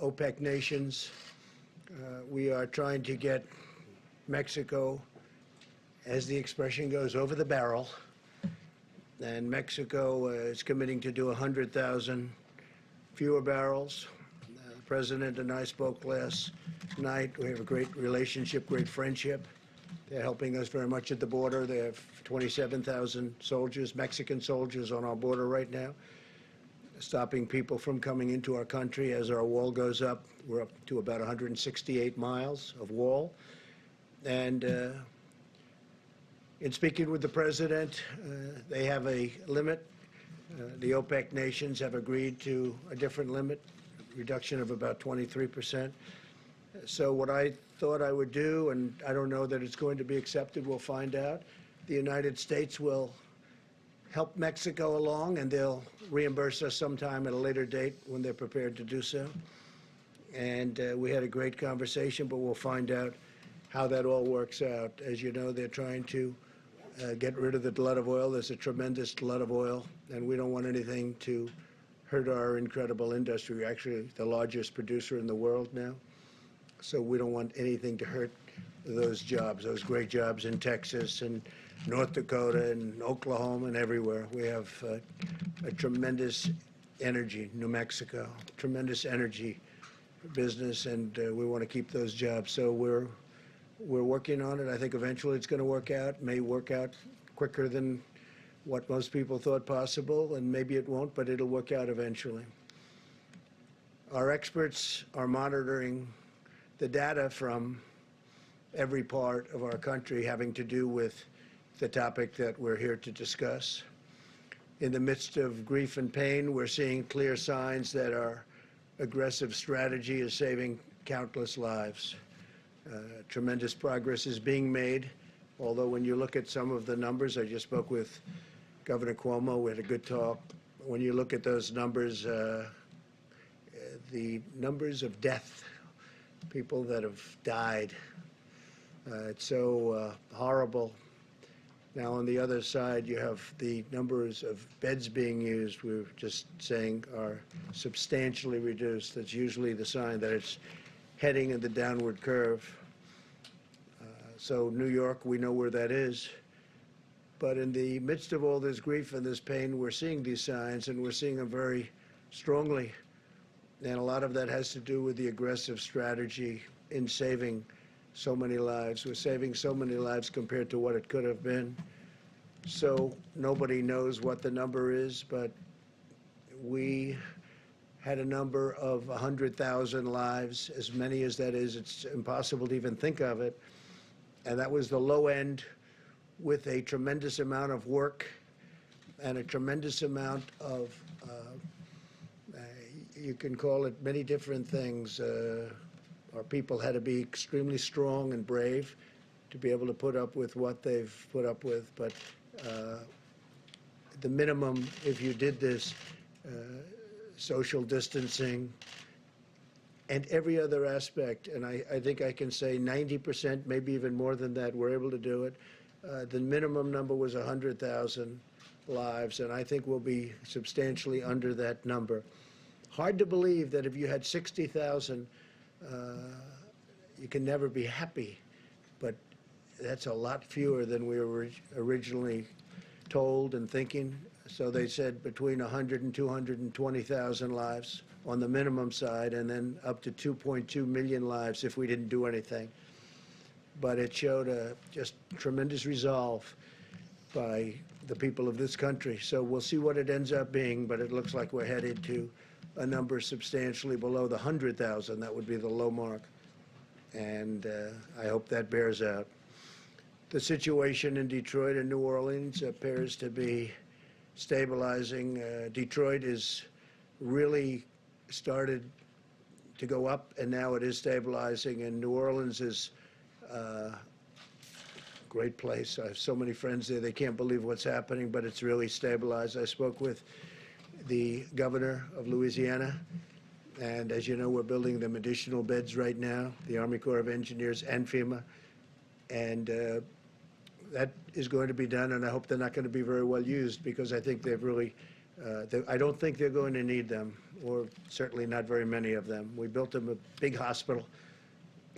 OPEC nations. We are trying to get Mexico, as the expression goes, over the barrel. And Mexico is committing to do 100,000 fewer barrels. The President and I spoke last night. We have a great relationship, great friendship. They're helping us very much at the border. They have 27,000 soldiers, Mexican soldiers, on our border right now, stopping people from coming into our country. As our wall goes up, we're up to about 168 miles of wall. And in speaking with the President, they have a limit. The OPEC nations have agreed to a different limit, reduction of about 23%. So what I thought I would do, and I don't know that it's going to be accepted, we'll find out. The United States will help Mexico along, and they'll reimburse us sometime at a later date when they're prepared to do so. And we had a great conversation, but we'll find out how that all works out. As you know, they're trying to get rid of the glut of oil. There's a tremendous glut of oil, and we don't want anything to hurt our incredible industry. We're actually the largest producer in the world now. So we don't want anything to hurt those jobs, those great jobs in Texas and North Dakota and Oklahoma and everywhere. We have a tremendous energy, New Mexico, tremendous energy business, and we want to keep those jobs. So we're working on it. I think eventually it's going to work out. May work out quicker than what most people thought possible, and maybe it won't, but it'll work out eventually. Our experts are monitoring the data from every part of our country having to do with the topic that we're here to discuss. In the midst of grief and pain, we're seeing clear signs that our aggressive strategy is saving countless lives. Tremendous progress is being made, although when you look at some of the numbers, I just spoke with Governor Cuomo, we had a good talk. When you look at those numbers, the numbers of death, people that have died, it's so horrible. Now, on the other side, you have the numbers of beds being used, we were just saying, are substantially reduced. That's usually the sign that it's heading in the downward curve. So New York, we know where that is. But in the midst of all this grief and this pain, we're seeing these signs, and we're seeing them very strongly. And a lot of that has to do with the aggressive strategy in saving so many lives. We're saving so many lives compared to what it could have been. So nobody knows what the number is, but we had a number of 100,000 lives. As many as that is, it's impossible to even think of it. And that was the low end, with a tremendous amount of work and a tremendous amount of, you can call it many different things. Our people had to be extremely strong and brave to be able to put up with what they've put up with. But the minimum, if you did this, social distancing, and every other aspect, and I think I can say 90%, maybe even more than that, we're able to do it. The minimum number was 100,000 lives, and I think we'll be substantially under that number. Hard to believe that if you had 60,000, you can never be happy, but that's a lot fewer than we were originally told and thinking. So they said between 100 and 220,000 lives on the minimum side, and then up to 2.2 million lives if we didn't do anything. But it showed a just tremendous resolve by the people of this country. So we'll see what it ends up being, but it looks like we're headed to a number substantially below the 100,000. That would be the low mark. And I hope that bears out. The situation in Detroit and New Orleans appears to be stabilizing. Detroit is really started to go up, and now it is stabilizing. And New Orleans is a great place. I have so many friends there. They can't believe what's happening, but it's really stabilized. I spoke with the governor of Louisiana, and as you know, we're building them additional beds right now, the Army Corps of Engineers and FEMA. And that is going to be done, and I hope they're not going to be very well used, because I think they've really I don't think they're going to need them, or certainly not very many of them. We built them a big hospital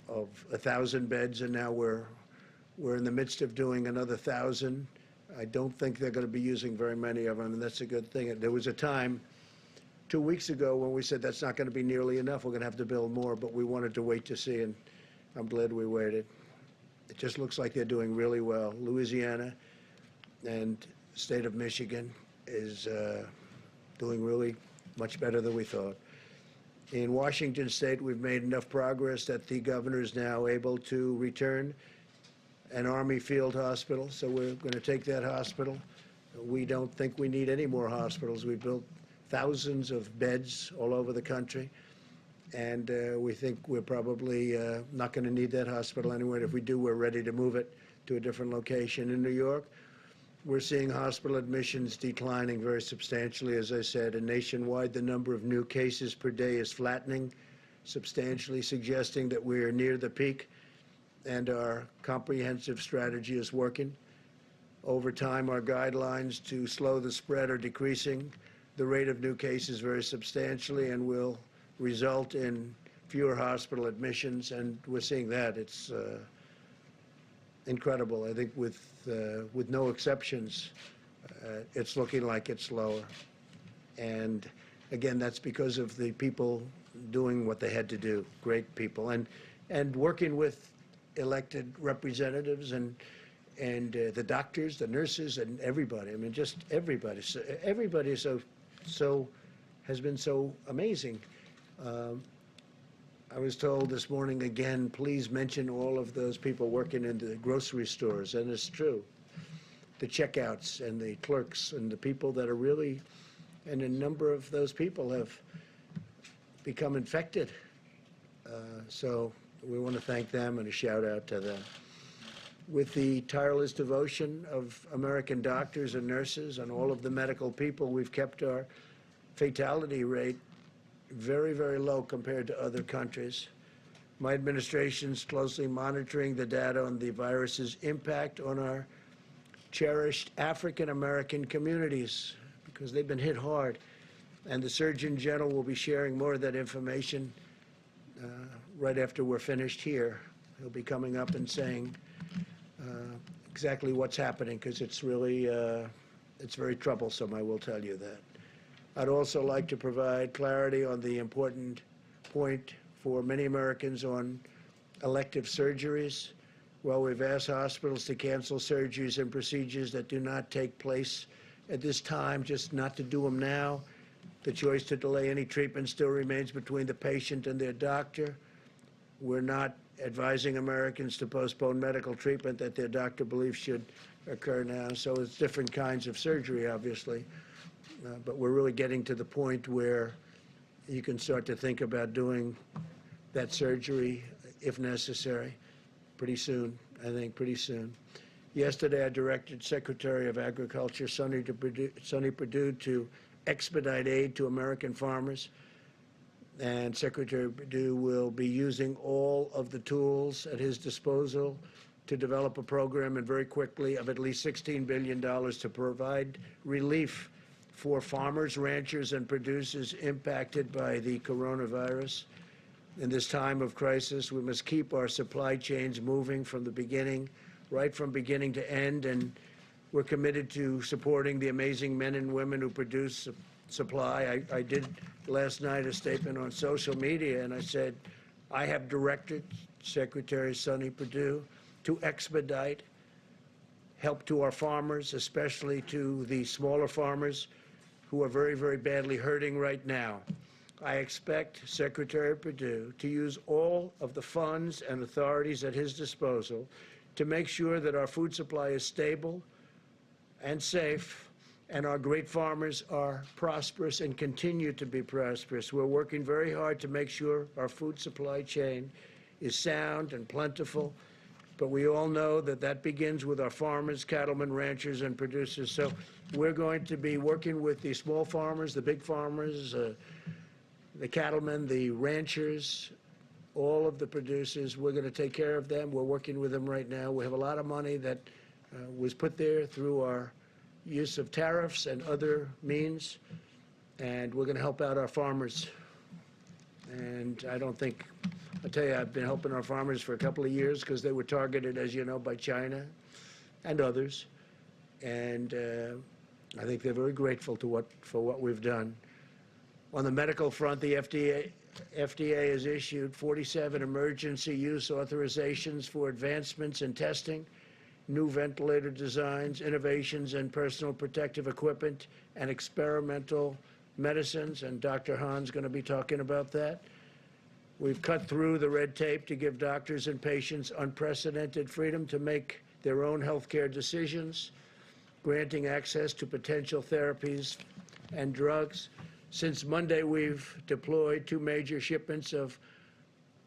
of 1,000 beds, and now we're in the midst of doing another 1,000. I don't think they're going to be using very many of them, and that's a good thing. There was a time 2 weeks ago when we said that's not going to be nearly enough. We're going to have to build more, but we wanted to wait to see, and I'm glad we waited. It just looks like they're doing really well. Louisiana and the state of Michigan is doing really much better than we thought. In Washington State, we've made enough progress that the governor is now able to return an Army field hospital, so we're going to take that hospital. We don't think we need any more hospitals. We've built thousands of beds all over the country, and we think we're probably not going to need that hospital anyway. If we do, we're ready to move it to a different location. In New York, we're seeing hospital admissions declining very substantially, as I said, and nationwide the number of new cases per day is flattening substantially, suggesting that we're near the peak and our comprehensive strategy is working. Over time, our guidelines to slow the spread are decreasing the rate of new cases very substantially and will result in fewer hospital admissions, and we're seeing that. It's incredible. I think with no exceptions, it's looking like it's lower. And again, that's because of the people doing what they had to do, great people, and working with elected representatives and the doctors, the nurses, and everybody. I mean, just everybody. So everybody is so has been so amazing. I was told this morning again, please mention all of those people working in the grocery stores, and it's true. The checkouts and the clerks and the people that are really, and a number of those people have become infected. So we want to thank them and a shout out to them. With the tireless devotion of American doctors and nurses and all of the medical people, we've kept our fatality rate very, very low compared to other countries. My administration's closely monitoring the data on the virus's impact on our cherished African-American communities because they've been hit hard. And the Surgeon General will be sharing more of that information right after we're finished here. He'll be coming up and saying exactly what's happening because it's really, it's very troublesome, I will tell you that. I'd also like to provide clarity on the important point for many Americans on elective surgeries. Well, we've asked hospitals to cancel surgeries and procedures that do not take place at this time, just not to do them now. The choice to delay any treatment still remains between the patient and their doctor. We're not advising Americans to postpone medical treatment that their doctor believes should occur now. So it's different kinds of surgery, obviously. But we're really getting to the point where you can start to think about doing that surgery, if necessary, pretty soon, I think, pretty soon. Yesterday, I directed Secretary of Agriculture Sonny Perdue to expedite aid to American farmers. And Secretary Perdue will be using all of the tools at his disposal to develop a program, and very quickly, of at least $16 billion to provide relief for farmers, ranchers, and producers impacted by the coronavirus. In this time of crisis, we must keep our supply chains moving from the beginning, right from beginning to end, and we're committed to supporting the amazing men and women who produce supply. I did last night a statement on social media, and I said, I have directed Secretary Sonny Perdue to expedite help to our farmers, especially to the smaller farmers who are very, very badly hurting right now. I expect Secretary Perdue to use all of the funds and authorities at his disposal to make sure that our food supply is stable and safe, and our great farmers are prosperous and continue to be prosperous. We're working very hard to make sure our food supply chain is sound and plentiful, but we all know that that begins with our farmers, cattlemen, ranchers, and producers. So we're going to be working with the small farmers, the big farmers, the cattlemen, the ranchers, all of the producers. We're going to take care of them. We're working with them right now. We have a lot of money that was put there through our use of tariffs and other means and we're going to help out our farmers. And I don't think, I'll tell you, I've been helping our farmers for a couple of years because they were targeted, as you know, by China and others. And I think they're very grateful for what we've done. On the medical front, the FDA has issued 47 emergency use authorizations for advancements in testing, new ventilator designs, innovations in personal protective equipment, and experimental medicines, and Dr. Hahn's going to be talking about that. We've cut through the red tape to give doctors and patients unprecedented freedom to make their own healthcare decisions, granting access to potential therapies and drugs. Since Monday, we've deployed 2 major shipments of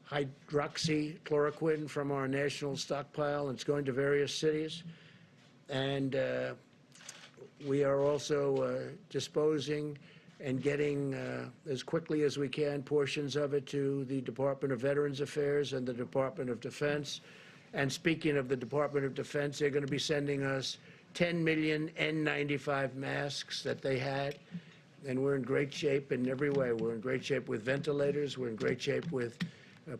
hydroxychloroquine from our national stockpile. It's going to various cities. And we are also disposing and getting, as quickly as we can, portions of it to the Department of Veterans Affairs and the Department of Defense. And speaking of the Department of Defense, they're going to be sending us 10 million N95 masks that they had. And we're in great shape in every way. We're in great shape with ventilators. We're in great shape with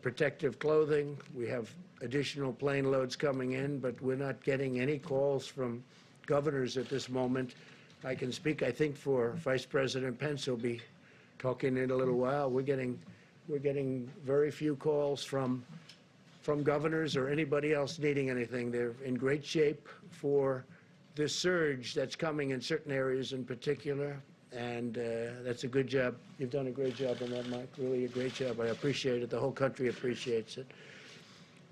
protective clothing. We have additional plane loads coming in, but we're not getting any calls from governors at this moment. I can speak, I think, for Vice President Pence, who'll be talking in a little while. We're getting very few calls from governors or anybody else needing anything. They're in great shape for this surge that's coming in certain areas in particular. And that's a good job. You've done a great job on that, Mike. Really a great job. I appreciate it. The whole country appreciates it.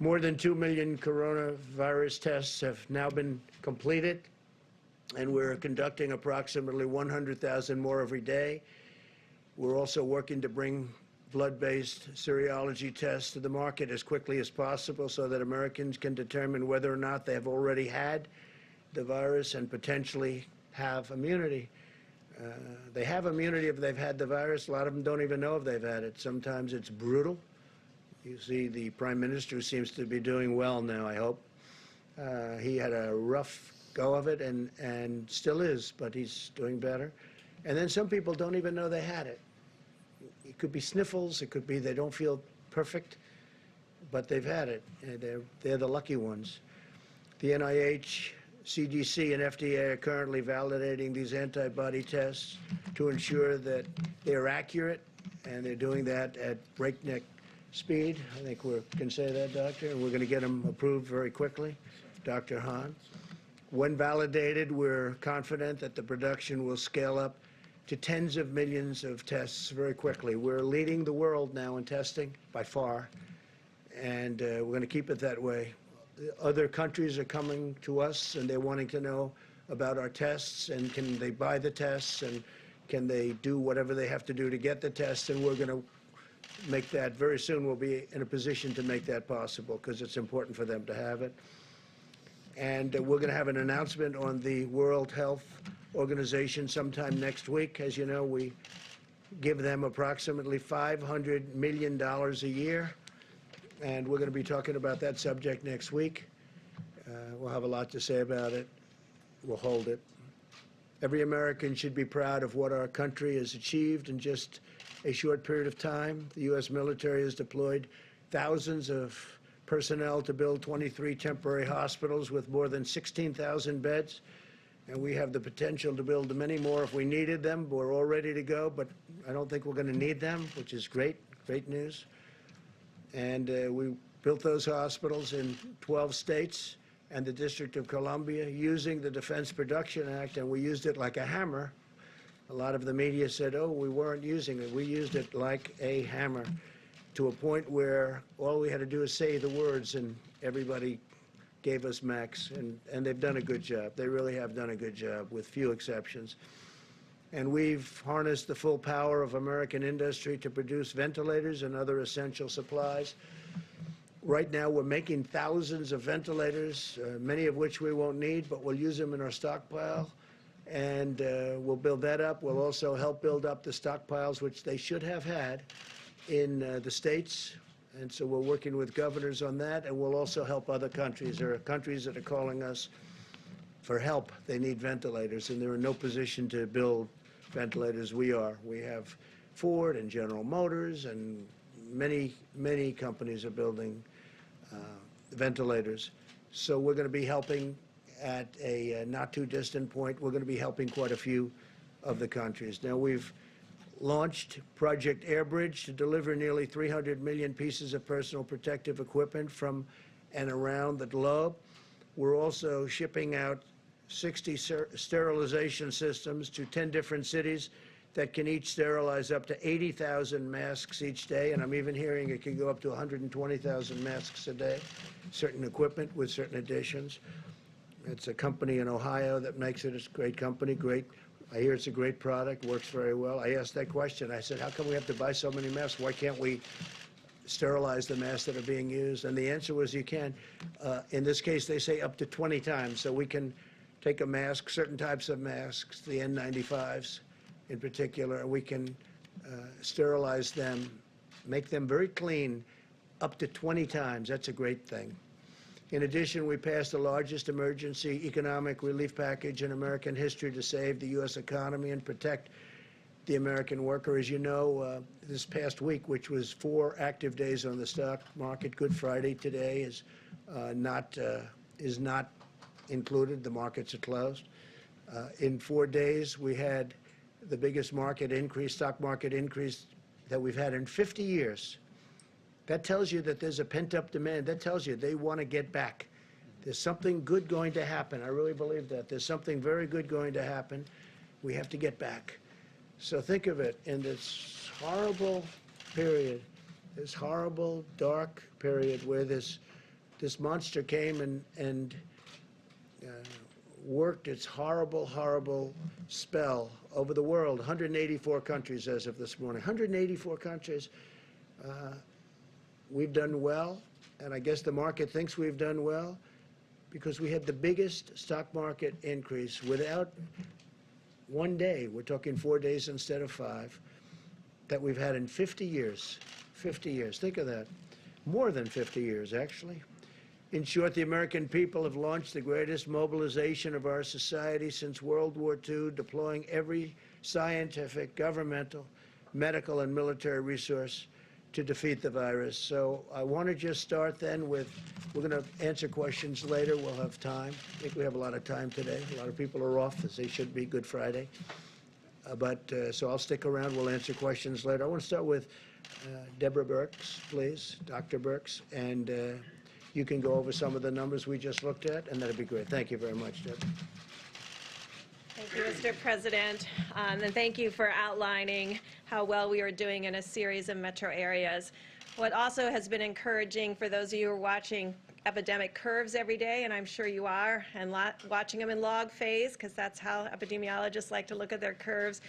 More than 2 million coronavirus tests have now been completed, and we're conducting approximately 100,000 more every day. We're also working to bring blood-based serology tests to the market as quickly as possible so that Americans can determine whether or not they have already had the virus and potentially have immunity. They have immunity if they've had the virus. A lot of them don't even know if they've had it. Sometimes it's brutal. You see the Prime Minister seems to be doing well now, I hope. He had a rough go of it and still is, but he's doing better. And then some people don't even know they had it. It could be sniffles. It could be they don't feel perfect, but they've had it. And they're the lucky ones. The NIH, CDC, and FDA are currently validating these antibody tests to ensure that they're accurate, and they're doing that at breakneck speed. I think we can say that, Doctor, and we're going to get them approved very quickly. Dr. Hahn. When validated, we're confident that the production will scale up to tens of millions of tests very quickly. We're leading the world now in testing by far, and we're going to keep it that way. Other countries are coming to us, and they're wanting to know about our tests, and can they buy the tests, and can they do whatever they have to do to get the tests, and we're going to make that very soon. We'll be in a position to make that possible because it's important for them to have it. And we're going to have an announcement on the World Health Organization sometime next week. As you know, we give them approximately $500 million a year. And we're going to be talking about that subject next week. We'll have a lot to say about it. We'll hold it. Every American should be proud of what our country has achieved in just a short period of time. The U.S. military has deployed thousands of personnel to build 23 temporary hospitals with more than 16,000 beds. And we have the potential to build many more if we needed them. We're all ready to go, but I don't think we're going to need them, which is great news. And we built those hospitals in 12 states and the District of Columbia using the Defense Production Act, and we used it like a hammer. A lot of the media said, oh, we weren't using it. We used it like a hammer to a point where all we had to do is say the words, and everybody gave us max, and they've done a good job. They really have done a good job, with few exceptions. And we've harnessed the full power of American industry to produce ventilators and other essential supplies. Right now, we're making thousands of ventilators, many of which we won't need, but we'll use them in our stockpile. And we'll build that up. We'll also help build up the stockpiles, which they should have had in the states. And so we're working with governors on that, and we'll also help other countries. There are countries that are calling us for help. They need ventilators, and they're in no position to build ventilators we are. We have Ford and General Motors, and many companies are building ventilators. So we're going to be helping at a not too distant point. We're going to be helping quite a few of the countries. Now, we've launched Project Airbridge to deliver nearly 300 million pieces of personal protective equipment from and around the globe. We're also shipping out 60 sterilization systems to 10 different cities that can each sterilize up to 80,000 masks each day, and I'm even hearing it can go up to 120,000 masks a day, certain equipment with certain additions. It's a company in Ohio that makes it. It's a great company, great. I hear it's a great product, works very well. I asked that question. I said, how come we have to buy so many masks? Why can't we sterilize the masks that are being used? And the answer was you can. In this case, they say up to 20 times. So we can take a mask, certain types of masks, the N95s in particular, and we can sterilize them, make them very clean up to 20 times. That's a great thing. In addition, we passed the largest emergency economic relief package in American history to save the U.S. economy and protect the American worker. As you know, this past week, which was 4 active days on the stock market, Good Friday today is not included. The markets are closed. In 4 days, we had the biggest market increase, stock market increase that we've had in 50 years. That tells you that there's a pent-up demand. That tells you they want to get back. There's something good going to happen. I really believe that. There's something very good going to happen. We have to get back. So think of it, in this horrible period, this horrible, dark period where this monster came and worked its horrible, horrible spell over the world. 184 countries as of this morning. 184 countries. We've done well, and I guess the market thinks we've done well because we had the biggest stock market increase without one day. We're talking 4 days instead of 5 that we've had in 50 years. 50 years. Think of that. More than 50 years, actually. In short, the American people have launched the greatest mobilization of our society since World War II, deploying every scientific, governmental, medical, and military resource to defeat the virus. So I want to just start then with, we're going to answer questions later. We'll have time. I think we have a lot of time today. A lot of people are off, as they should be, Good Friday. So I'll stick around. We'll answer questions later. I want to start with Deborah Birx, please, Dr. Birx, and you can go over some of the numbers we just looked at, and that'd be great. Thank you very much, Deborah. Thank you, Mr. President, and thank you for outlining how well we are doing in a series of metro areas. What also has been encouraging for those of you who are watching epidemic curves every day, and I'm sure you are, and watching them in log phase, because that's how epidemiologists like to look at their curves,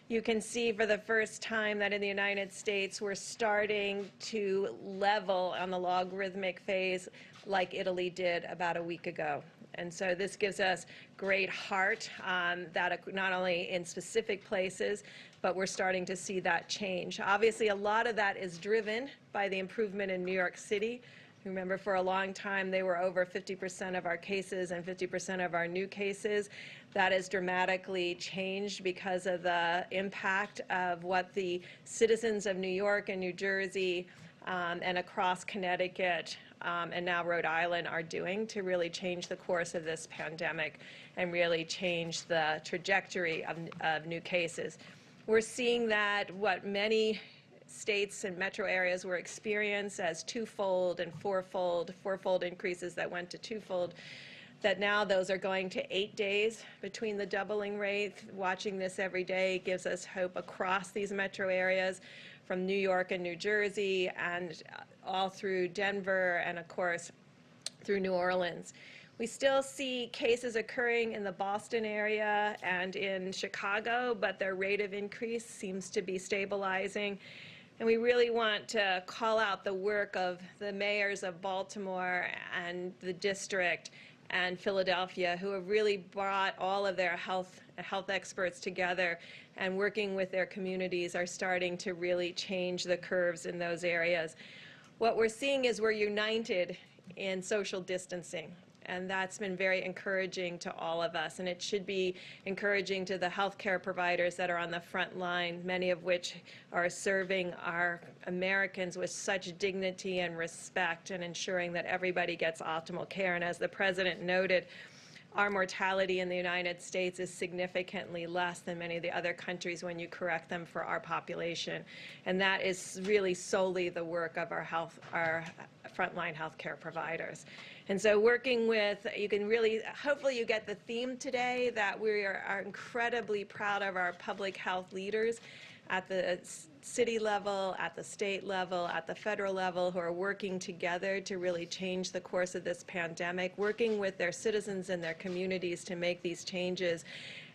you can see for the first time that in the United States we're starting to level on the logarithmic phase like Italy did about a week ago. And so this gives us great heart that not only in specific places, but we're starting to see that change. Obviously, a lot of that is driven by the improvement in New York City. Remember, for a long time, they were over 50% of our cases and 50% of our new cases. That has dramatically changed because of the impact of what the citizens of New York and New Jersey and across Connecticut and now Rhode Island are doing to really change the course of this pandemic and really change the trajectory of new cases. We're seeing that what many states and metro areas were experienced as twofold and fourfold increases that went to twofold, that now those are going to 8 days between the doubling rate. Watching this every day gives us hope across these metro areas, from New York and New Jersey and all through Denver and, of course, through New Orleans. We still see cases occurring in the Boston area and in Chicago, but their rate of increase seems to be stabilizing. And we really want to call out the work of the mayors of Baltimore and the district and Philadelphia, who have really brought all of their health experts together, and working with their communities are starting to really change the curves in those areas. What we're seeing is we're united in social distancing. and that's been very encouraging to all of us, and it should be encouraging to the healthcare providers that are on the front line, many of which are serving our Americans with such dignity and respect and ensuring that everybody gets optimal care. And as the President noted, our mortality in the United States is significantly less than many of the other countries when you correct them for our population. And that is really solely the work of our frontline healthcare providers. And so working with, you can really, hopefully you get the theme today that we are incredibly proud of our public health leaders at the city level, at the state level, at the federal level, who are working together to really change the course of this pandemic, working with their citizens and their communities to make these changes,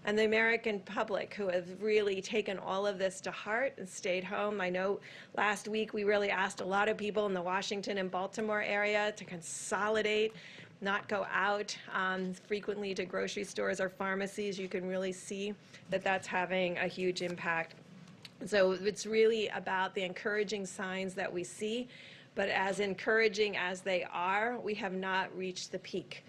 and the American public who have really taken all of this to heart and stayed home. I know last week we really asked a lot of people in the Washington and Baltimore area to consolidate, not go out frequently to grocery stores or pharmacies. You can really see that that's having a huge impact. So it's really about the encouraging signs that we see, but as encouraging as they are, we have not reached the peak.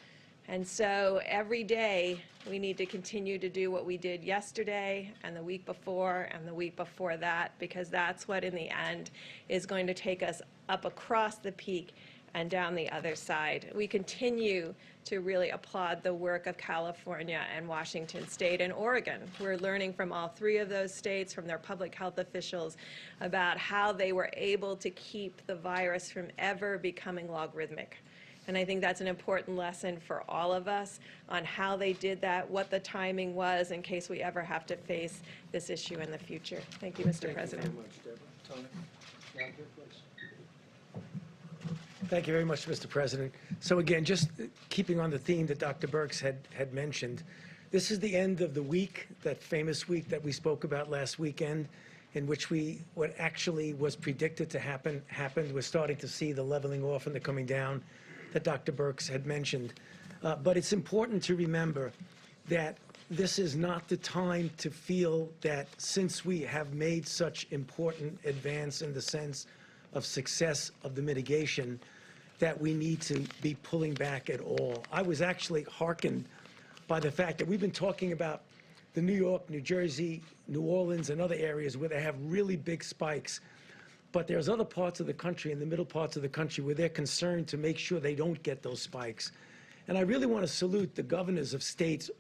And so every day we need to continue to do what we did yesterday and the week before and the week before that, because that's what in the end is going to take us up across the peak and down the other side. We continue to really applaud the work of California and Washington State and Oregon. We're learning from all three of those states, from their public health officials, about how they were able to keep the virus from ever becoming logarithmic. And I think that's an important lesson for all of us on how they did that, what the timing was in case we ever have to face this issue in the future. Thank you, Mr. President. Thank you very much, Deborah. Tony, down here, please. Thank you very much, Mr. President. So again, just keeping on the theme that Dr. Birx had mentioned, this is the end of the week, that famous week that we spoke about last weekend, in which what actually was predicted to happen happened. We're starting to see the leveling off and the coming down that Dr. Birx had mentioned. But it's important to remember that this is not the time to feel that since we have made such important advance in the sense of success of the mitigation, that we need to be pulling back at all. I was actually heartened by the fact that we've been talking about the New York, New Jersey, New Orleans, and other areas where they have really big spikes. But there's other parts of the country, in the middle parts of the country, where they're concerned to make sure they don't get those spikes. And I really want to salute the governors of states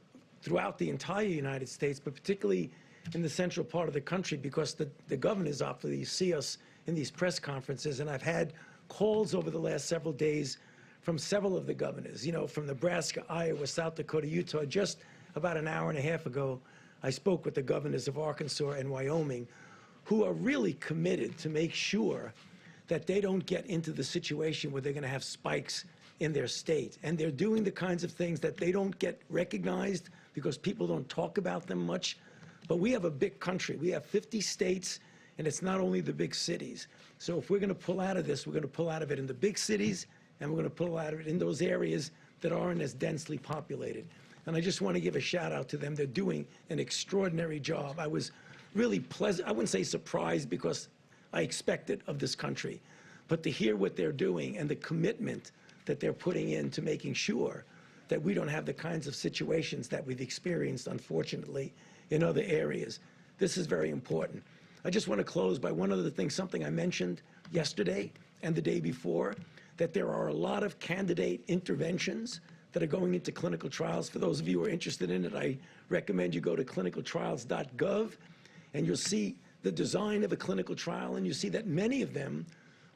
throughout the entire United States, but particularly in the central part of the country, because the governors obviously see us in these press conferences, and I've had calls over the last several days from several of the governors, from Nebraska, Iowa, South Dakota, Utah. Just about an hour and a half ago, I spoke with the governors of Arkansas and Wyoming, who are really committed to make sure that they don't get into the situation where they're going to have spikes in their state. And they're doing the kinds of things that they don't get recognized because people don't talk about them much. But we have a big country. We have 50 states, and it's not only the big cities. So if we're going to pull out of this, we're going to pull out of it in the big cities, and we're going to pull out of it in those areas that aren't as densely populated. And I just want to give a shout out to them. They're doing an extraordinary job. I was really pleasant, I wouldn't say surprised, because I expect it of this country, but to hear what they're doing and the commitment that they're putting into making sure that we don't have the kinds of situations that we've experienced, unfortunately, in other areas. This is very important. I just want to close by one other thing, something I mentioned yesterday and the day before, that there are a lot of candidate interventions that are going into clinical trials. For those of you who are interested in it, I recommend you go to clinicaltrials.gov, and you'll see the design of a clinical trial, and you see that many of them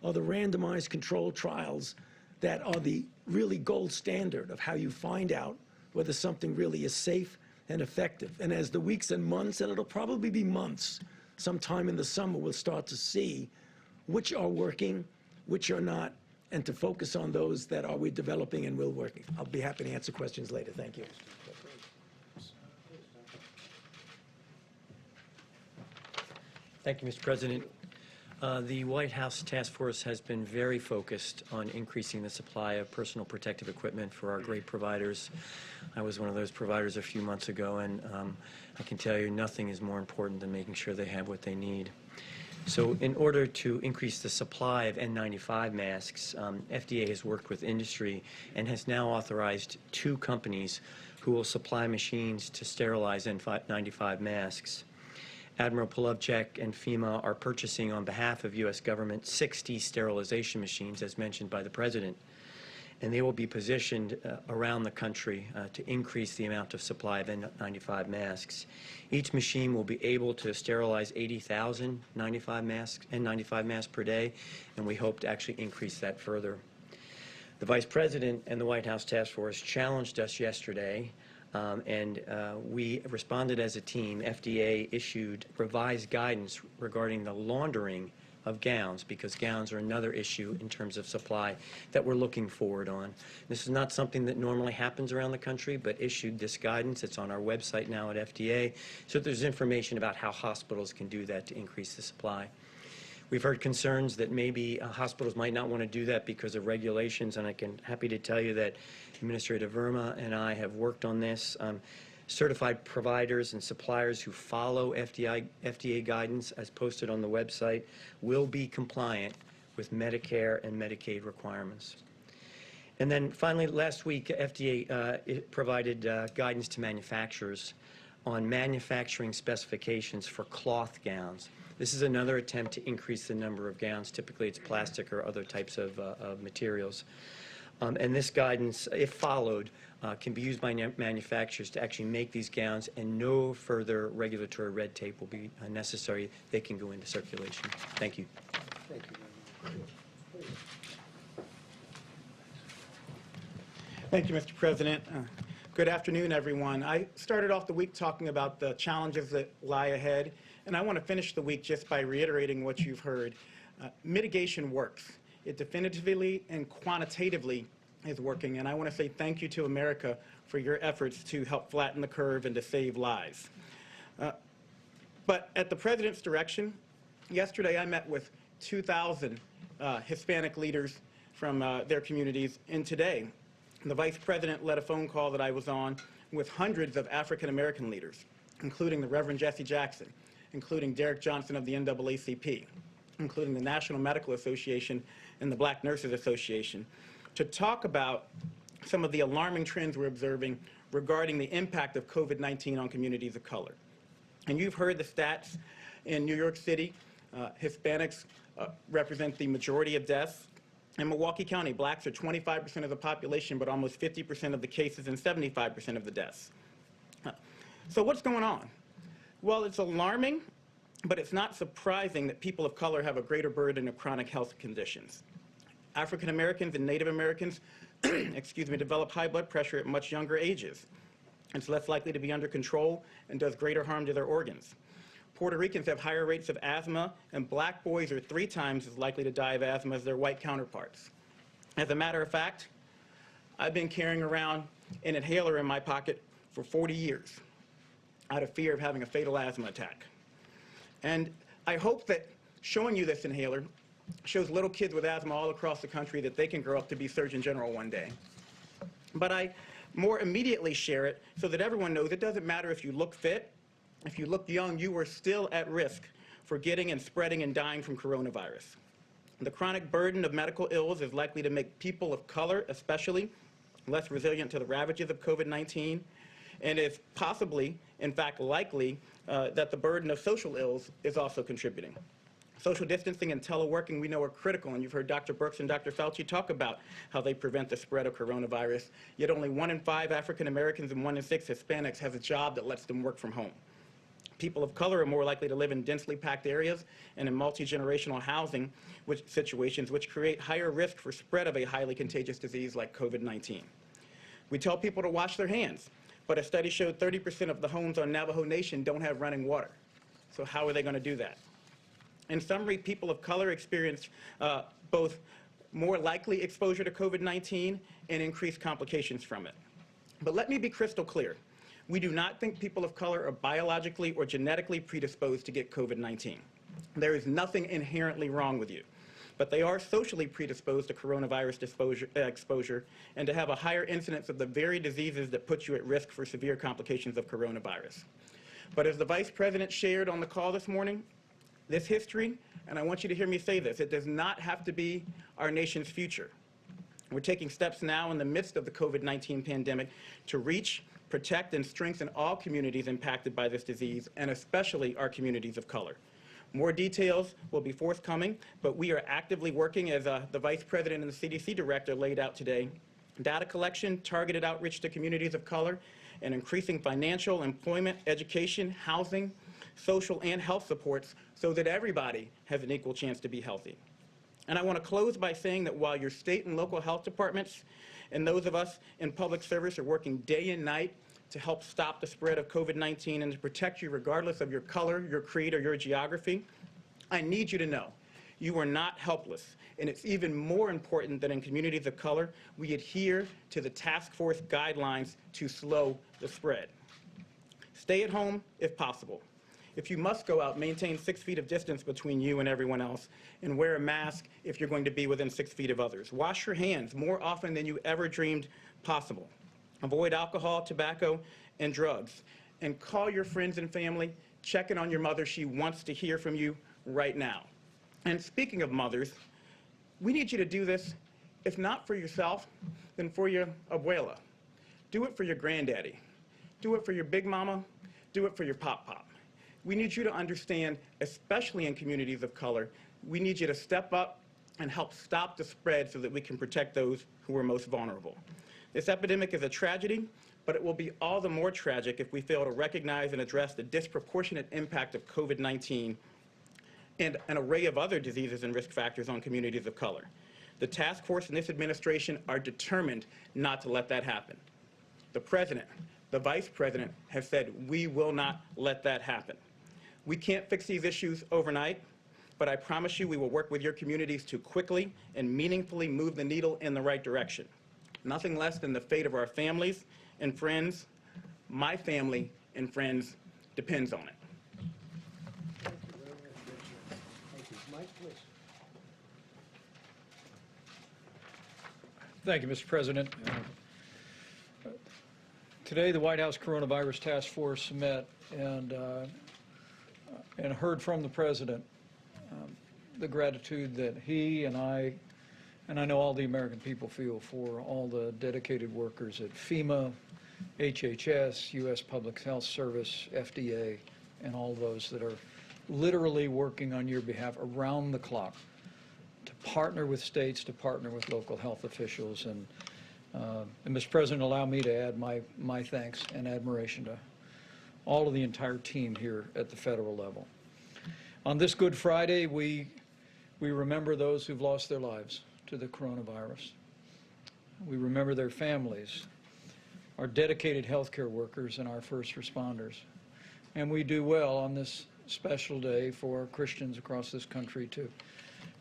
are the randomized controlled trials that are the really gold standard of how you find out whether something really is safe and effective. And as the weeks and months, and it'll probably be months, sometime in the summer, we'll start to see which are working, which are not, and to focus on those that are we developing and will working. I'll be happy to answer questions later. Thank you. Thank you, Mr. President. The White House Task Force has been very focused on increasing the supply of personal protective equipment for our great providers. I was one of those providers a few months ago, and I can tell you nothing is more important than making sure they have what they need. So in order to increase the supply of N95 masks, FDA has worked with industry and has now authorized 2 companies who will supply machines to sterilize N95 masks. Admiral Polovchek and FEMA are purchasing on behalf of U.S. government 60 sterilization machines, as mentioned by the President. And they will be positioned around the country to increase the amount of supply of N95 masks. Each machine will be able to sterilize 80,000 N95 masks per day, and we hope to actually increase that further. The Vice President and the White House Task Force challenged us yesterday, and we responded as a team. FDA issued revised guidance regarding the laundering of gowns, because gowns are another issue in terms of supply that we're looking forward on. This is not something that normally happens around the country, but issued this guidance. It's on our website now at FDA, so there's information about how hospitals can do that to increase the supply. We've heard concerns that maybe hospitals might not want to do that because of regulations, and happy to tell you that Administrator Verma and I have worked on this. Certified providers and suppliers who follow FDA guidance as posted on the website will be compliant with Medicare and Medicaid requirements. And then finally, last week, FDA provided guidance to manufacturers on manufacturing specifications for cloth gowns. This is another attempt to increase the number of gowns. Typically, it's plastic or other types of materials. And this guidance, if followed, can be used by manufacturers to actually make these gowns, and no further regulatory red tape will be necessary. They can go into circulation. Thank you. Thank you. Thank you, Mr. President. Good afternoon, everyone. I started off the week talking about the challenges that lie ahead, and I want to finish the week just by reiterating what you've heard. Mitigation works. It definitively and quantitatively is working, and I want to say thank you to America for your efforts to help flatten the curve and to save lives. But at the President's direction, yesterday I met with 2,000 Hispanic leaders from their communities, and today the Vice President led a phone call that I was on with hundreds of African American leaders, including the Reverend Jesse Jackson, including Derek Johnson of the NAACP, including the National Medical Association and the Black Nurses Association, to talk about some of the alarming trends we're observing regarding the impact of COVID-19 on communities of color. And you've heard the stats in New York City. Hispanics represent the majority of deaths. In Milwaukee County, blacks are 25% of the population, but almost 50% of the cases and 75% of the deaths. So what's going on? Well, it's alarming, but it's not surprising that people of color have a greater burden of chronic health conditions. African Americans and Native Americans develop high blood pressure at much younger ages. It's less likely to be under control and does greater harm to their organs. Puerto Ricans have higher rates of asthma, and black boys are 3 times as likely to die of asthma as their white counterparts. As a matter of fact, I've been carrying around an inhaler in my pocket for 40 years out of fear of having a fatal asthma attack. And I hope that showing you this inhaler shows little kids with asthma all across the country that they can grow up to be Surgeon General one day. But I more immediately share it so that everyone knows it doesn't matter if you look fit, if you look young, you are still at risk for getting and spreading and dying from coronavirus. The chronic burden of medical ills is likely to make people of color, especially, less resilient to the ravages of COVID-19, and is possibly, in fact likely, that the burden of social ills is also contributing. Social distancing and teleworking, we know, are critical, and you've heard Dr. Birx and Dr. Fauci talk about how they prevent the spread of coronavirus, yet only 1 in 5 African Americans and 1 in 6 Hispanics has a job that lets them work from home. People of color are more likely to live in densely packed areas and in multi-generational housing situations, which create higher risk for spread of a highly contagious disease like COVID-19. We tell people to wash their hands, but a study showed 30% of the homes on Navajo Nation don't have running water. So how are they going to do that? In summary, people of color experience both more likely exposure to COVID-19 and increased complications from it. But let me be crystal clear. We do not think people of color are biologically or genetically predisposed to get COVID-19. There is nothing inherently wrong with you. But they are socially predisposed to coronavirus exposure and to have a higher incidence of the very diseases that put you at risk for severe complications of coronavirus. But as the Vice President shared on the call this morning, This history, and I want you to hear me say this, it does not have to be our nation's future. We're taking steps now in the midst of the COVID-19 pandemic to reach, protect, and strengthen all communities impacted by this disease, and especially our communities of color. More details will be forthcoming, but we are actively working, as the Vice President and the CDC Director laid out today, data collection, targeted outreach to communities of color, and increasing financial, employment, education, housing, social, and health supports so that everybody has an equal chance to be healthy. And I want to close by saying that while your state and local health departments and those of us in public service are working day and night to help stop the spread of COVID-19 and to protect you regardless of your color, your creed, or your geography, I need you to know you are not helpless. And it's even more important that in communities of color, we adhere to the task force guidelines to slow the spread. Stay at home if possible. If you must go out, maintain 6 feet of distance between you and everyone else, and wear a mask if you're going to be within 6 feet of others. Wash your hands more often than you ever dreamed possible. Avoid alcohol, tobacco, and drugs. And call your friends and family. Check in on your mother. She wants to hear from you right now. And speaking of mothers, we need you to do this, if not for yourself, then for your abuela. Do it for your granddaddy. Do it for your big mama. Do it for your pop-pop. We need you to understand, especially in communities of color, we need you to step up and help stop the spread so that we can protect those who are most vulnerable. This epidemic is a tragedy, but it will be all the more tragic if we fail to recognize and address the disproportionate impact of COVID-19 and an array of other diseases and risk factors on communities of color. The task force and this administration are determined not to let that happen. The President, the Vice President have said we will not let that happen. We can't fix these issues overnight, but I promise you we will work with your communities to quickly and meaningfully move the needle in the right direction. Nothing less than the fate of our families and friends. My family and friends depends on it. Thank you very much, Richard. Thank you. Mike, please. Thank you, Mr. President. Today, the White House Coronavirus Task Force met and heard from the President the gratitude that he and I know all the American people feel for all the dedicated workers at FEMA, HHS, U.S. Public Health Service, FDA, and all those that are literally working on your behalf around the clock to partner with states, to partner with local health officials. And Mr. President, allow me to add my thanks and admiration to all of the entire team here at the federal level. On this Good Friday, we remember those who've lost their lives to the coronavirus. We remember their families, our dedicated healthcare workers, and our first responders. And we do well on this special day for Christians across this country to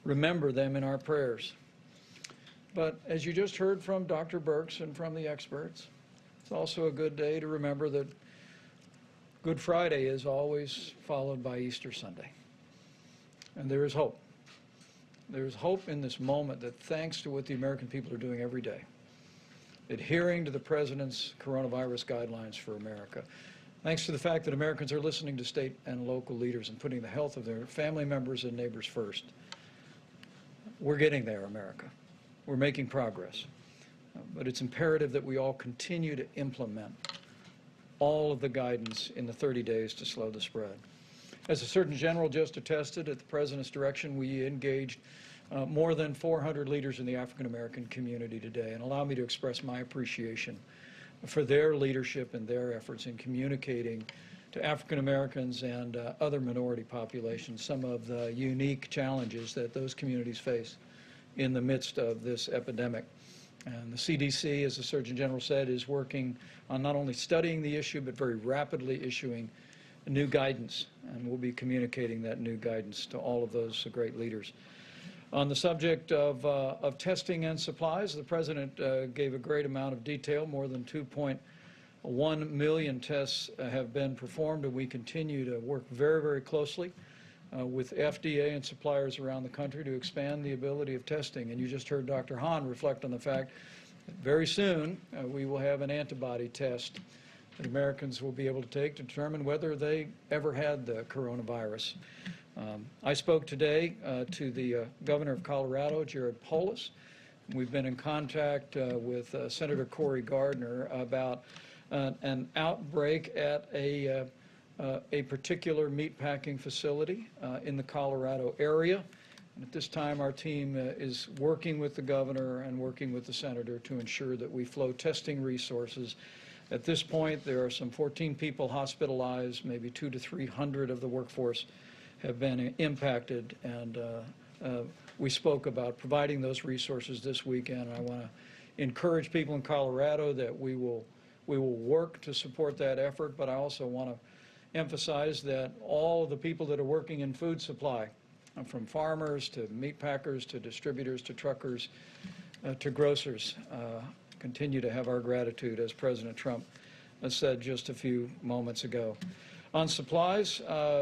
remember them in our prayers. But as you just heard from Dr. Birx and from the experts, it's also a good day to remember that Good Friday is always followed by Easter Sunday. And there is hope. There is hope in this moment that thanks to what the American people are doing every day, adhering to the President's coronavirus guidelines for America, thanks to the fact that Americans are listening to state and local leaders and putting the health of their family members and neighbors first, we're getting there, America. We're making progress. But it's imperative that we all continue to implement all of the guidance in the 30 days to slow the spread. As the Surgeon General just attested, at the President's direction, we engaged more than 400 leaders in the African American community today. And allow me to express my appreciation for their leadership and their efforts in communicating to African Americans and other minority populations some of the unique challenges that those communities face in the midst of this epidemic. And the CDC, as the Surgeon General said, is working on not only studying the issue, but very rapidly issuing new guidance, and we'll be communicating that new guidance to all of those great leaders. On the subject of testing and supplies, the President gave a great amount of detail. More than 2.1 million tests have been performed, and we continue to work very, very closely with FDA and suppliers around the country to expand the ability of testing. And you just heard Dr. Hahn reflect on the fact that very soon we will have an antibody test that Americans will be able to take to determine whether they ever had the coronavirus. I spoke today to the governor of Colorado, Jared Polis. We've been in contact with Senator Cory Gardner about an outbreak at a particular meatpacking facility in the Colorado area. And at this time, our team is working with the governor and working with the senator to ensure that we flow testing resources. At this point, there are some 14 people hospitalized, maybe 200 to 300 of the workforce have been impacted, and we spoke about providing those resources this weekend. I want to encourage people in Colorado that we will work to support that effort, but I also want to emphasize that all of the people that are working in food supply, from farmers to meat packers to distributors to truckers to grocers, continue to have our gratitude, as President Trump said just a few moments ago. On supplies,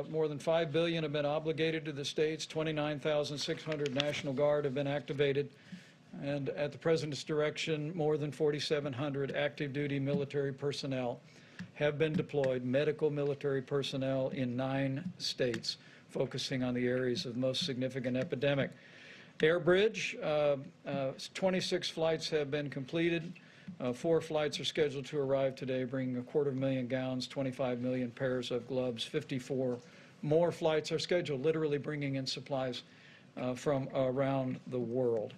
more than $5 billion have been obligated to the states. 29,600 National Guard have been activated. And at the President's direction, more than 4,700 active duty military personnel have been deployed, medical military personnel in 9 states, focusing on the areas of most significant epidemic. Airbridge, 26 flights have been completed. 4 flights are scheduled to arrive today, bringing 250,000 gowns, 25 million pairs of gloves. 54 more flights are scheduled, literally bringing in supplies from around the world.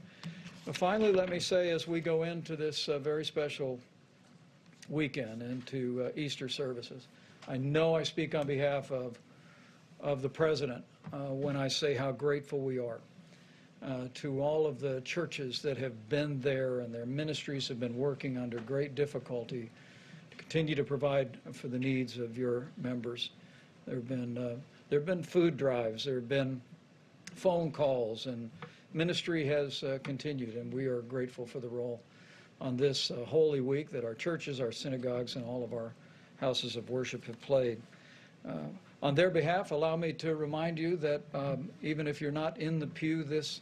Finally, let me say, as we go into this very special weekend, into Easter services, I know I speak on behalf of the President when I say how grateful we are to all of the churches that have been there, and their ministries have been working under great difficulty to continue to provide for the needs of your members. There have been food drives, there have been phone calls, and ministry has continued, and we are grateful for the role on this Holy Week that our churches, our synagogues, and all of our houses of worship have played. On their behalf, allow me to remind you that even if you're not in the pew this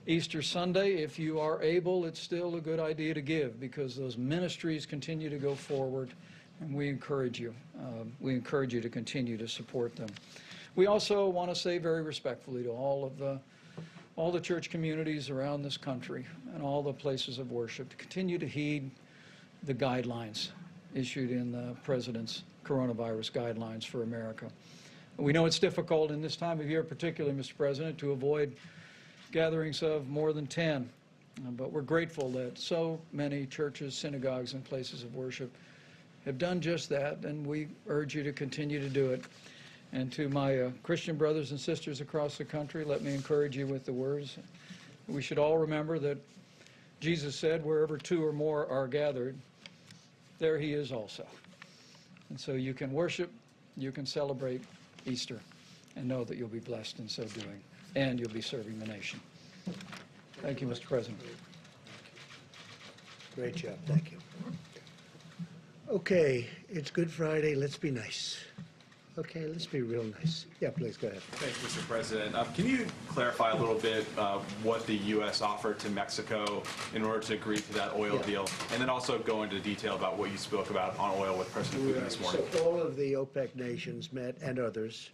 Easter Sunday, if you are able, it's still a good idea to give, because those ministries continue to go forward, and we encourage you. We encourage you to continue to support them. We also want to say very respectfully to all the church communities around this country and all the places of worship to continue to heed the guidelines issued in the President's coronavirus guidelines for America. We know it's difficult in this time of year, particularly, Mr. President, to avoid gatherings of more than 10, but we're grateful that so many churches, synagogues, and places of worship have done just that, and we urge you to continue to do it. And to my Christian brothers and sisters across the country, let me encourage you with the words. We should all remember that Jesus said, wherever 2 or more are gathered, there he is also. And so you can worship, you can celebrate Easter, and know that you'll be blessed in so doing, and you'll be serving the nation. Thank you, Mr. President. Great job, thank you. Okay, it's Good Friday, let's be nice. Okay, let's be real nice. Yeah, please, go ahead. Thank you, Mr. President. Can you clarify a little bit what the U.S. offered to Mexico in order to agree to that oil deal? And then also go into detail about what you spoke about on oil with President Putin this morning. So all of the OPEC nations met, and others,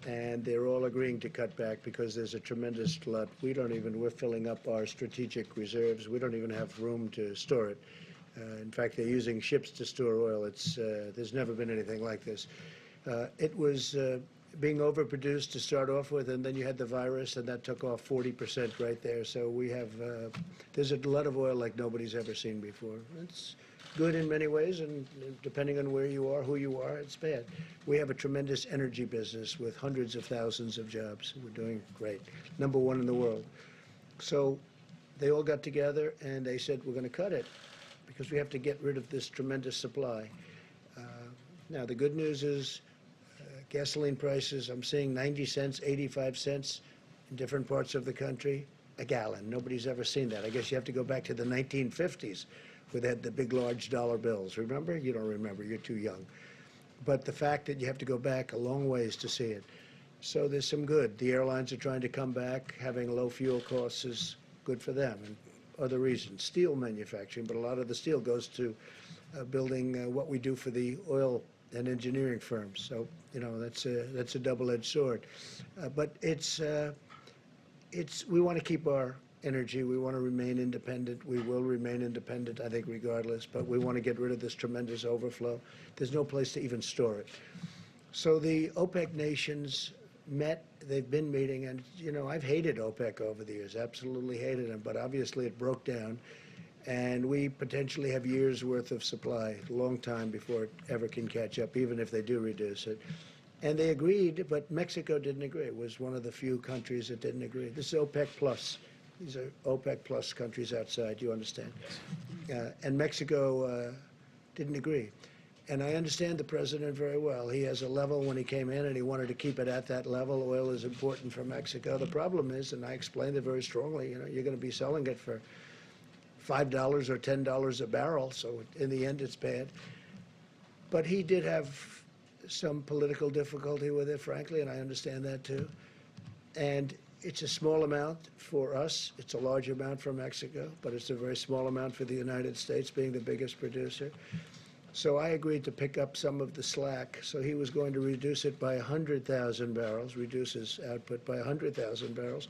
and they're all agreeing to cut back because there's a tremendous glut. We're filling up our strategic reserves. We don't even have room to store it. In fact, they're using ships to store oil. There's never been anything like this. It was being overproduced to start off with, and then you had the virus, and that took off 40% right there. So we have, there's a lot of oil like nobody's ever seen before. It's good in many ways, and depending on where you are, who you are, it's bad. We have a tremendous energy business with hundreds of thousands of jobs. We're doing great. Number 1 in the world. So they all got together, and they said, we're going to cut it because we have to get rid of this tremendous supply. Now, the good news is, gasoline prices, I'm seeing 90 cents, 85 cents in different parts of the country a gallon. Nobody's ever seen that. I guess you have to go back to the 1950s where they had the big, large dollar bills. Remember? You don't remember. You're too young. But the fact that you have to go back a long ways to see it. So there's some good. The airlines are trying to come back. Having low fuel costs is good for them, and other reasons. Steel manufacturing, but a lot of the steel goes to building what we do for the oil and engineering firms. So, you know, that's a double-edged sword. But we want to keep our energy. We want to remain independent. We will remain independent, I think, regardless. But we want to get rid of this tremendous overflow. There's no place to even store it. So the OPEC nations met. They've been meeting, and you know, I've hated OPEC over the years, absolutely hated them. But obviously, it broke down, and we potentially have years' worth of supply, a long time before it ever can catch up, even if they do reduce it. And they agreed, but Mexico didn't agree. It was one of the few countries that didn't agree. This is OPEC plus. These are OPEC plus countries outside. You understand? And Mexico didn't agree. And I understand the president very well. He has a level when he came in, and he wanted to keep it at that level. Oil is important for Mexico. The problem is, and I explained it very strongly, you know, you're going to be selling it for $5 or $10 a barrel, so in the end, it's bad. But he did have some political difficulty with it, frankly, and I understand that too. And it's a small amount for us. It's a large amount for Mexico, but it's a very small amount for the United States, being the biggest producer. So I agreed to pick up some of the slack. So he was going to reduce it by 100,000 barrels, reduce his output by 100,000 barrels.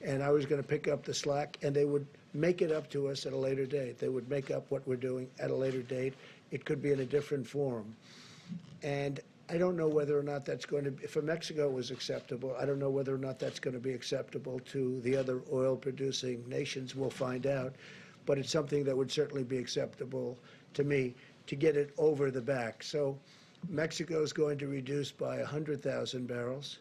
And I was going to pick up the slack, and they would make it up to us at a later date. They would make up what we're doing at a later date. It could be in a different form. And I don't know whether or not that's going to be, for Mexico it was acceptable. I don't know whether or not that's going to be acceptable to the other oil-producing nations. We'll find out. But it's something that would certainly be acceptable to me, to get it over the back. So Mexico is going to reduce by 100,000 barrels,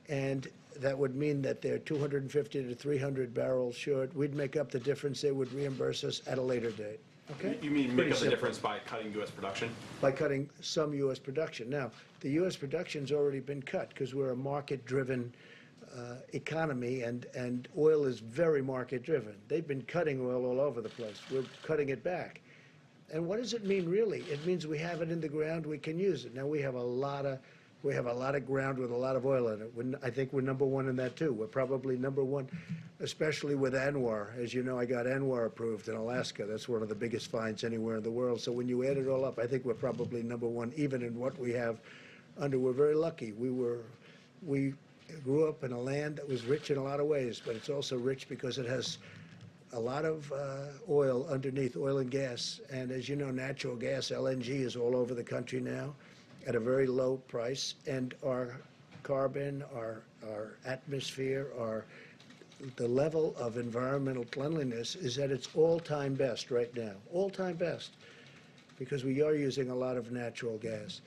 and that would mean that they're 250 to 300 barrels short. We'd make up the difference. They would reimburse us at a later date. Okay? You mean Pretty make up the simple. difference by cutting U.S. production? By cutting some U.S. production. Now, the U.S. production's already been cut because we're a market-driven economy, and oil is very market-driven. They've been cutting oil all over the place. We're cutting it back. And what does it mean, really? It means we have it in the ground, we can use it. Now, we have a lot of ground with a lot of oil in it. I think we're number one in that, too. We're probably number one, especially with ANWR. As you know, I got ANWR approved in Alaska. That's one of the biggest finds anywhere in the world. So when you add it all up, I think we're probably number one, even in what we have under. We're very lucky. We grew up in a land that was rich in a lot of ways, but it's also rich because it has a lot of oil underneath, oil and gas. And as you know, natural gas, LNG, is all over the country now at a very low price. And our carbon, our atmosphere, the level of environmental cleanliness is at its all-time best right now, all-time best, because we are using a lot of natural gas.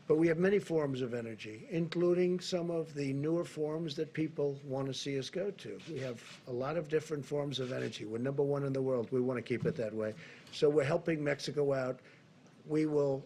But we have many forms of energy, including some of the newer forms that people want to see us go to. We have a lot of different forms of energy. We're number one in the world. We want to keep it that way. So we're helping Mexico out. We will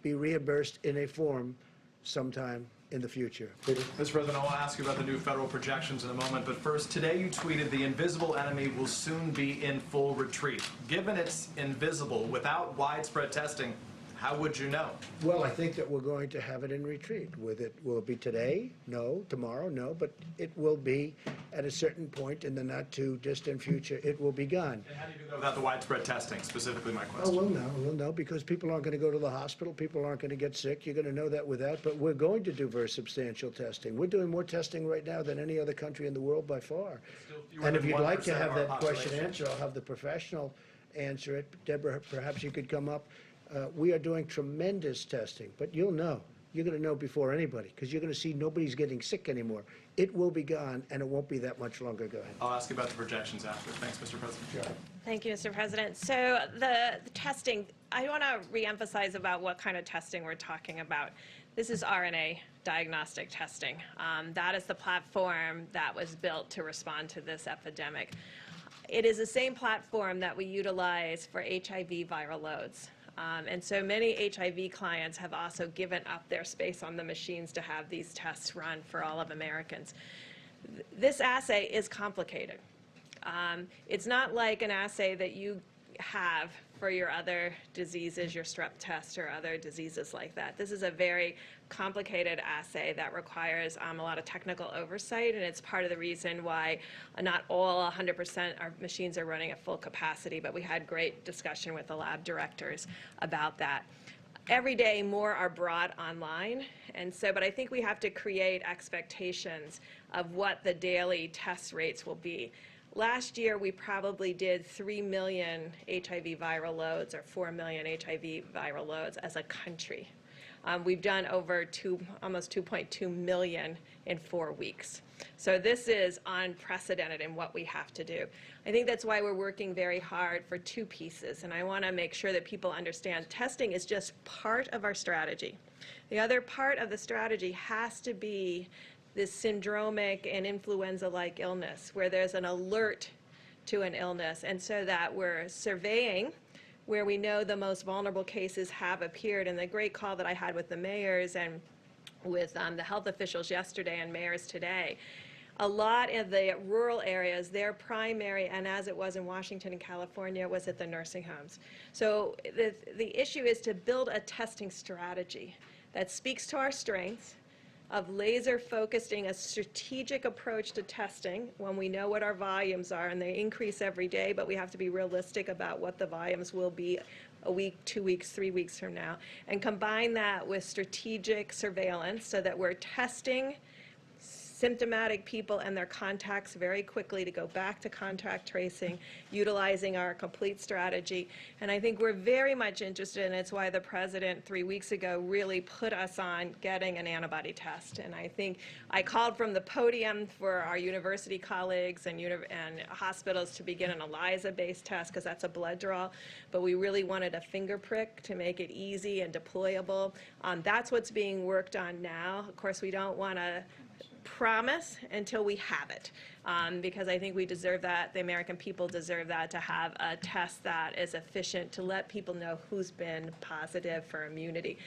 be reimbursed in a form sometime in the future. Mr. President, I want to ask you about the new federal projections in a moment, but first, today you tweeted the invisible enemy will soon be in full retreat. Given it's invisible, without widespread testing, how would you know? Well, I think that we're going to have it in retreat. Will it be today? No. Tomorrow? No. But it will be at a certain point in the not-too-distant future. It will be gone. And how do you do that without the widespread testing, specifically my Oh, question? we'll know, because people aren't going to go to the hospital. People aren't going to get sick. You're going to know that without. But we're going to do very substantial testing. We're doing more testing right now than any other country in the world by far. And if you'd like to have that question answered, I'll have the professional answer it. Deborah, perhaps you could come up. We are doing tremendous testing, but you'll know. You're going to know before anybody, because you're going to see nobody's getting sick anymore. It will be gone, and it won't be that much longer. Go ahead. I'll ask you about the projections after. Thanks, Mr. President. Thank you, Mr. President. So the testing, I want to reemphasize about what kind of testing we're talking about. This is RNA diagnostic testing. That is the platform that was built to respond to this epidemic. It is the same platform that we utilize for HIV viral loads. And so many HIV clients have also given up their space on the machines to have these tests run for all of Americans. This assay is complicated. It's not like an assay that you have for your other diseases, your strep test or other diseases like that. This is a very complicated assay that requires a lot of technical oversight, and it's part of the reason why not all 100% our machines are running at full capacity, but we had great discussion with the lab directors about that. every day more are brought online. And so, but I think we have to create expectations of what the daily test rates will be. Last year, we probably did 3 million HIV viral loads or 4 million HIV viral loads as a country. We've done over almost 2.2 million in 4 weeks. So this is unprecedented in what we have to do. I think that's why we're working very hard for 2 pieces, and I want to make sure that people understand testing is just part of our strategy. The other part of the strategy has to be this syndromic and influenza-like illness, where there's an alert to an illness, and so that we're surveying where we know the most vulnerable cases have appeared. And the great call that I had with the mayors and with the health officials yesterday and mayors today, a lot of the rural areas, their primary, and as it was in Washington and California, was at the nursing homes. So the issue is to build a testing strategy that speaks to our strengths, of laser focusing a strategic approach to testing when we know what our volumes are, and they increase every day, but we have to be realistic about what the volumes will be a week, 2 weeks, 3 weeks from now, and combine that with strategic surveillance so that we're testing symptomatic people and their contacts very quickly to go back to contact tracing, utilizing our complete strategy. And I think we're very much interested, and it's why the president 3 weeks ago really put us on getting an antibody test. And I think I called from the podium for our university colleagues and hospitals to begin an ELISA-based test, because that's a blood draw, but we really wanted a finger prick to make it easy and deployable. That's what's being worked on now. Of course, we don't want to promise until we have it, because I think we deserve that. The American people deserve that, to have a test that is efficient to let people know who's been positive for immunity.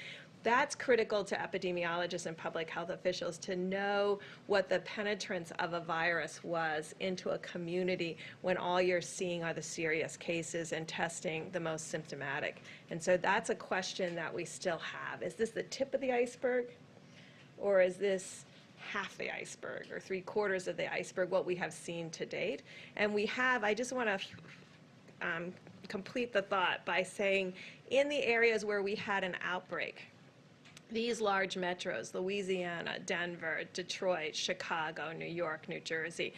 That's critical to epidemiologists and public health officials, to know what the penetrance of a virus was into a community when all you're seeing are the serious cases and testing the most symptomatic. And so that's a question that we still have. Is this the tip of the iceberg, or is this half the iceberg or 3/4 of the iceberg, what we have seen to date? And we have, I just want to complete the thought by saying, in the areas where we had an outbreak, these large metros, Louisiana, Denver, Detroit, Chicago, New York, New Jersey,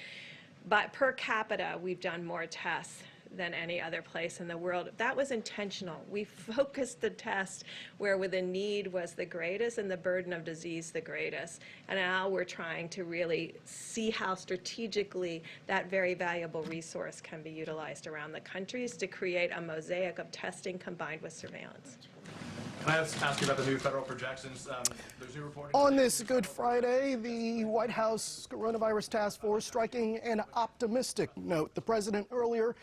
but per capita, we've done more tests than any other place in the world. That was intentional. We focused the test where the need was the greatest and the burden of disease the greatest. And now we're trying to really see how strategically that very valuable resource can be utilized around the countries to create a mosaic of testing combined with surveillance. Can I ask you about the new federal projections? There's new reporting. On this Good Friday, the White House Coronavirus Task Force striking an optimistic note. The president earlier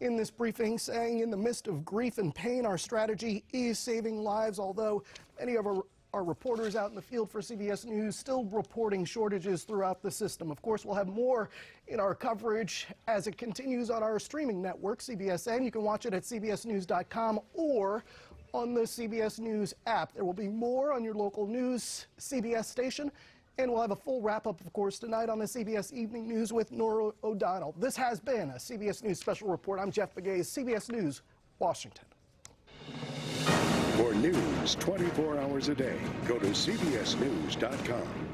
in this briefing saying, in the midst of grief and pain, our strategy is saving lives, although many of our reporters out in the field for CBS News still reporting shortages throughout the system. Of course, we'll have more in our coverage as it continues on our streaming network, CBSN. You can watch it at cbsnews.com or on the CBS News app. There will be more on your local news CBS station, and we'll have a full wrap-up, of course, tonight on the CBS Evening News with Norah O'Donnell. This has been a CBS News Special Report. I'm Jeff Begay, CBS News, Washington. For news 24 hours a day, go to cbsnews.com.